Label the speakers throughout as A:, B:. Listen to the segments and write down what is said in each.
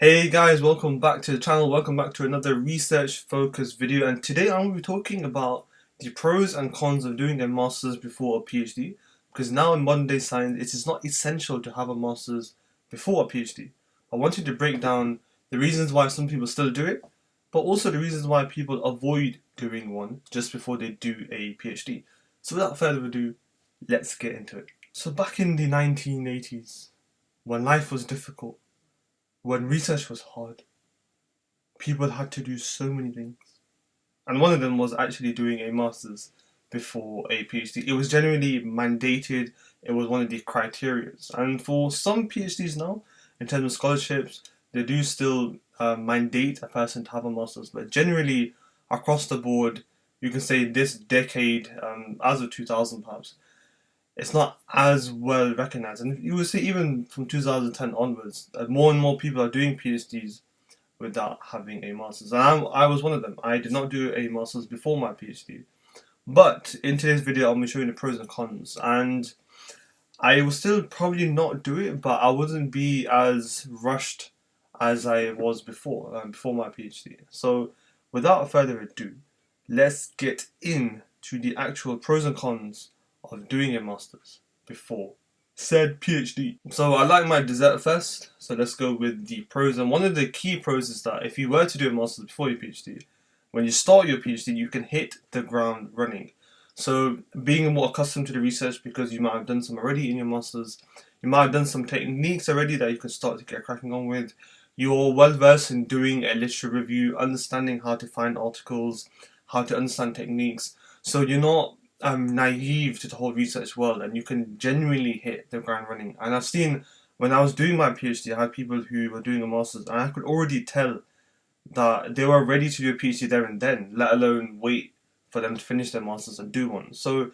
A: Hey guys, welcome back to the channel, welcome back to another research focused video, and today I'm going to be talking about the pros and cons of doing a master's before a PhD, because now in modern day science it is not essential to have a master's before a PhD. I wanted to break down the reasons why some people still do it, but also the reasons why people avoid doing one just before they do a PhD. So without further ado, let's get into it. So back in the 1980s, when life was difficult, when research was hard, people had to do so many things. And one of them was actually doing a master's before a PhD. It was generally mandated, it was one of the criterias. And for some PhDs now, in terms of scholarships, they do still mandate a person to have a master's. But generally, across the board, you can say this decade, as of 2000 perhaps, it's not as well recognized. And you will see even from 2010 onwards, more and more people are doing PhDs without having a master's. And I was one of them. I did not do a master's before my PhD. But in today's video, I'm going to show you the pros and cons. And I will still probably not do it, but I wouldn't be as rushed as I was before my PhD. So without further ado, let's get into the actual pros and cons of doing a master's before said PhD. So I like my dessert first, so let's go with the pros. And one of the key pros is that if you were to do a master's before your PhD, when you start your PhD, you can hit the ground running. So being more accustomed to the research because you might have done some already in your master's, you might have done some techniques already that you can start to get cracking on with. You're well versed in doing a literature review, understanding how to find articles, how to understand techniques. So you're not naive to the whole research world, and you can genuinely hit the ground running. And I've seen when I was doing my PhD, I had people who were doing a master's, and I could already tell that they were ready to do a PhD there and then, let alone wait for them to finish their masters and do one. So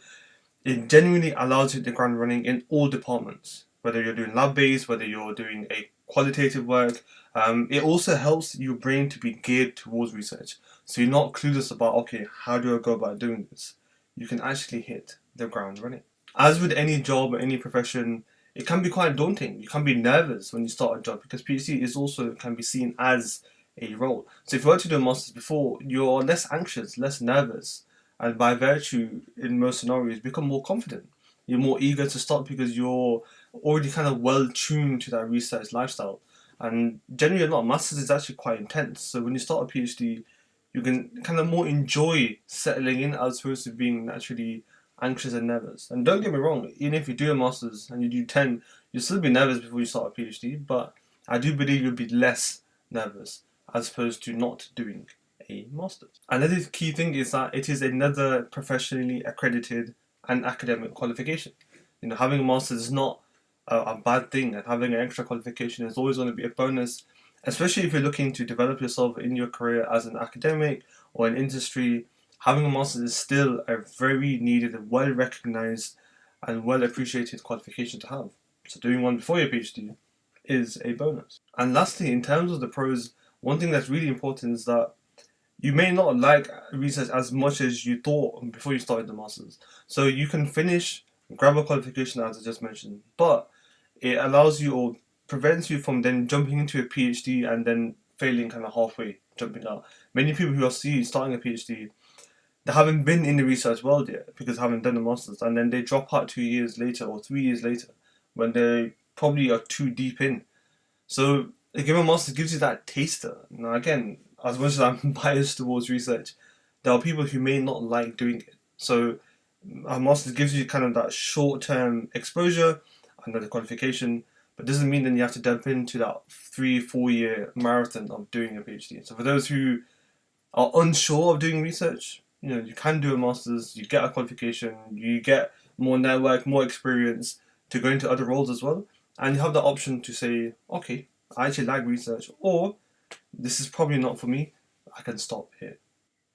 A: it genuinely allows you to hit the ground running in all departments, whether you're doing lab based, whether you're doing a qualitative work. It also helps your brain to be geared towards research, so you're not clueless about, okay, how do I go about doing this? You can actually hit the ground running. As with any job or any profession, it can be quite daunting. You can be nervous when you start a job because PhD is also can be seen as a role. So if you were to do a master's before, you're less anxious, less nervous, and by virtue, in most scenarios, become more confident. You're more eager to start because you're already kind of well tuned to that research lifestyle. And generally, a lot of masters is actually quite intense. So when you start a PhD, you can kind of more enjoy settling in as opposed to being naturally anxious and nervous. And don't get me wrong, even if you do a master's and you do 10, you'll still be nervous before you start a PhD, but I do believe you'll be less nervous as opposed to not doing a master's. Another key thing is that it is another professionally accredited and academic qualification. You know, having a master's is not a bad thing, and having an extra qualification is always going to be a bonus, especially if you're looking to develop yourself in your career as an academic or in industry. Having a master's is still a very needed, well recognized, and well appreciated qualification to have. So doing one before your PhD is a bonus. And lastly, in terms of the pros, one thing that's really important is that you may not like research as much as you thought before you started the masters. So you can finish, grab a qualification as I just mentioned, but it allows you or prevents you from then jumping into a PhD and then failing kind of halfway, jumping out. Many people who are starting a PhD, they haven't been in the research world yet because they haven't done a master's, and then they drop out 2 years later or 3 years later when they probably are too deep in. So a given master's gives you that taster. Now again, as much as I'm biased towards research, there are people who may not like doing it. So a master's gives you kind of that short-term exposure and the qualification, but doesn't mean then you have to jump into that 3-4 year marathon of doing a PhD. So for those who are unsure of doing research, you know, you can do a master's, you get a qualification, you get more network, more experience to go into other roles as well, and you have the option to say, okay, I actually like research, or this is probably not for me, I can stop here.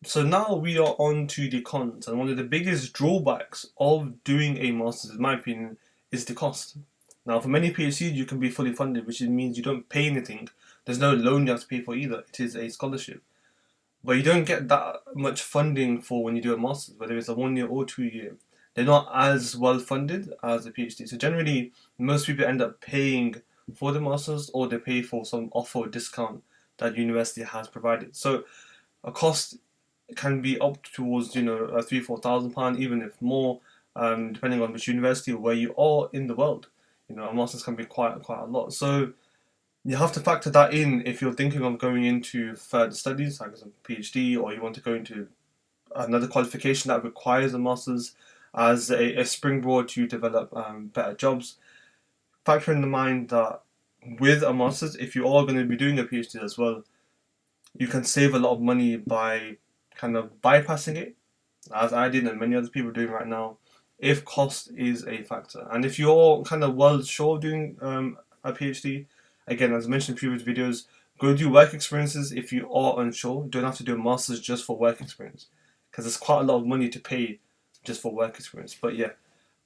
A: So now we are on to the cons, and one of the biggest drawbacks of doing a master's, in my opinion, is the cost. Now, for many PhDs, you can be fully funded, which means you don't pay anything. There's no loan you have to pay for either. It is a scholarship. But you don't get that much funding for when you do a master's, whether it's a 1 year or 2 year. They're not as well funded as a PhD. So generally, most people end up paying for the masters, or they pay for some offer or discount that university has provided. So a cost can be up towards a £3,000-4,000, even if more, depending on which university or where you are in the world. A master's can be quite a lot. So you have to factor that in if you're thinking of going into further studies, like a PhD, or you want to go into another qualification that requires a master's as a springboard to develop better jobs. Factor in the mind that with a master's, if you are going to be doing a PhD as well, you can save a lot of money by kind of bypassing it, as I did and many other people are doing right now, if cost is a factor. And if you're kind of well sure of doing a PhD, again, as mentioned in previous videos, go do work experiences if you are unsure. You don't have to do a master's just for work experience, because there's quite a lot of money to pay just for work experience. But yeah,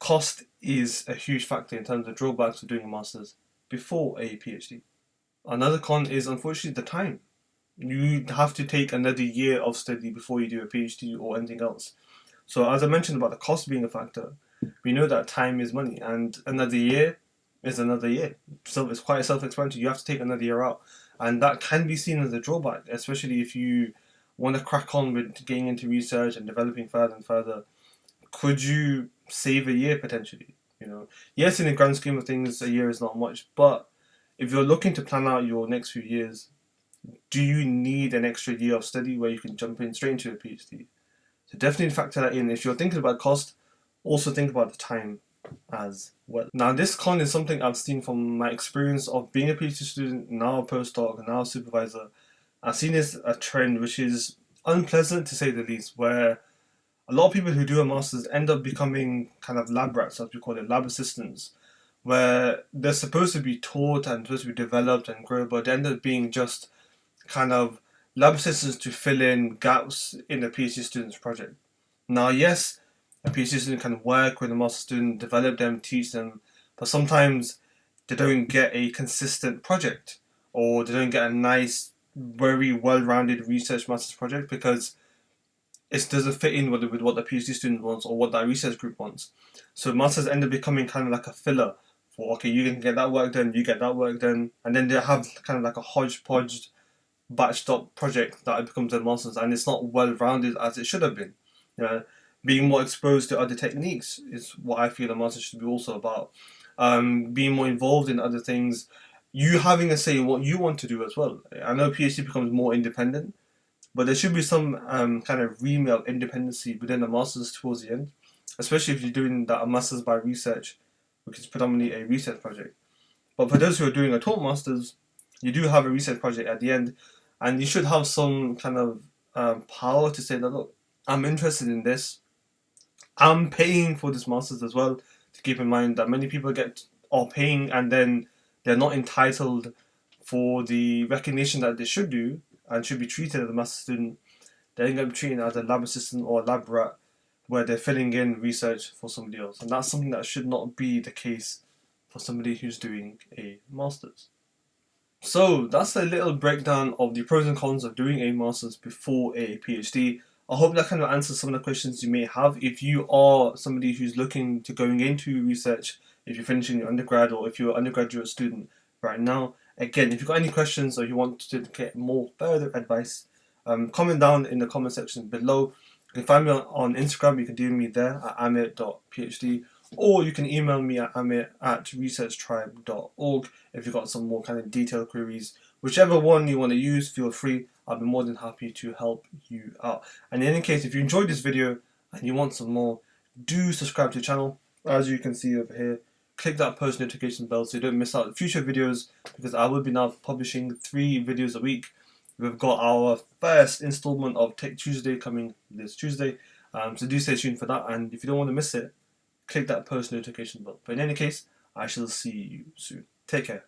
A: cost is a huge factor in terms of drawbacks of doing a master's before a PhD. Another con is unfortunately the time. You have to take another year of study before you do a PhD or anything else. So as I mentioned about the cost being a factor, we know that time is money, and another year is another year. So it's quite self-explanatory. You have to take another year out, and that can be seen as a drawback, especially if you want to crack on with getting into research and developing further and further. Could you save a year potentially? Yes, in the grand scheme of things, a year is not much, but if you're looking to plan out your next few years, do you need an extra year of study where you can jump in straight into a PhD? So definitely factor that in. If you're thinking about cost, also think about the time as well. Now this con is something I've seen from my experience of being a PhD student, now a postdoc, now a supervisor. I've seen this a trend which is unpleasant to say the least, where a lot of people who do a master's end up becoming kind of lab rats, as we call it, lab assistants, where they're supposed to be taught and supposed to be developed and grow, but they end up being just kind of lab assistants to fill in gaps in a PhD student's project. Now, yes, a PhD student can work with a master student, develop them, teach them, but sometimes they don't get a consistent project, or they don't get a nice, very well-rounded research master's project because it doesn't fit in with what the PhD student wants or what that research group wants. So masters end up becoming kind of like a filler for, okay, you can get that work done, you get that work done, and then they have kind of like a hodgepodge batched up project that becomes a master's, and it's not well rounded as it should have been. Being more exposed to other techniques is what I feel a master's should be also about. Being more involved in other things, you having a say in what you want to do as well. I know PhD becomes more independent, but there should be some kind of remit of independency within the master's towards the end, especially if you're doing that a master's by research, which is predominantly a research project. But for those who are doing a taught master's, you do have a research project at the end, and you should have some kind of power to say that, look, I'm interested in this. I'm paying for this master's as well. To keep in mind that many people are paying and then they're not entitled for the recognition that they should do and should be treated as a master's student. They're going to be treated as a lab assistant or a lab rat, where they're filling in research for somebody else, and that's something that should not be the case for somebody who's doing a master's. So that's a little breakdown of the pros and cons of doing a master's before a PhD. I hope that kind of answers some of the questions you may have. If you are somebody who's looking to going into research, if you're finishing your undergrad or if you're an undergraduate student right now, again, if you've got any questions or you want to get more further advice, comment down in the comment section below. You can find me on Instagram. You can DM me there at aamir.phd, or you can email me at aamir@researchtribe.org if you've got some more kind of detailed queries. Whichever one you want to use, feel free. I'll be more than happy to help you out. And in any case, if you enjoyed this video and you want some more, do subscribe to the channel. As you can see over here, click that post notification bell so you don't miss out future videos, because I will be now publishing 3 videos a week. We've got our first installment of Tech Tuesday coming this Tuesday, so do stay tuned for that, and if you don't want to miss it, click that post notification bell. But in any case, I shall see you soon. Take care.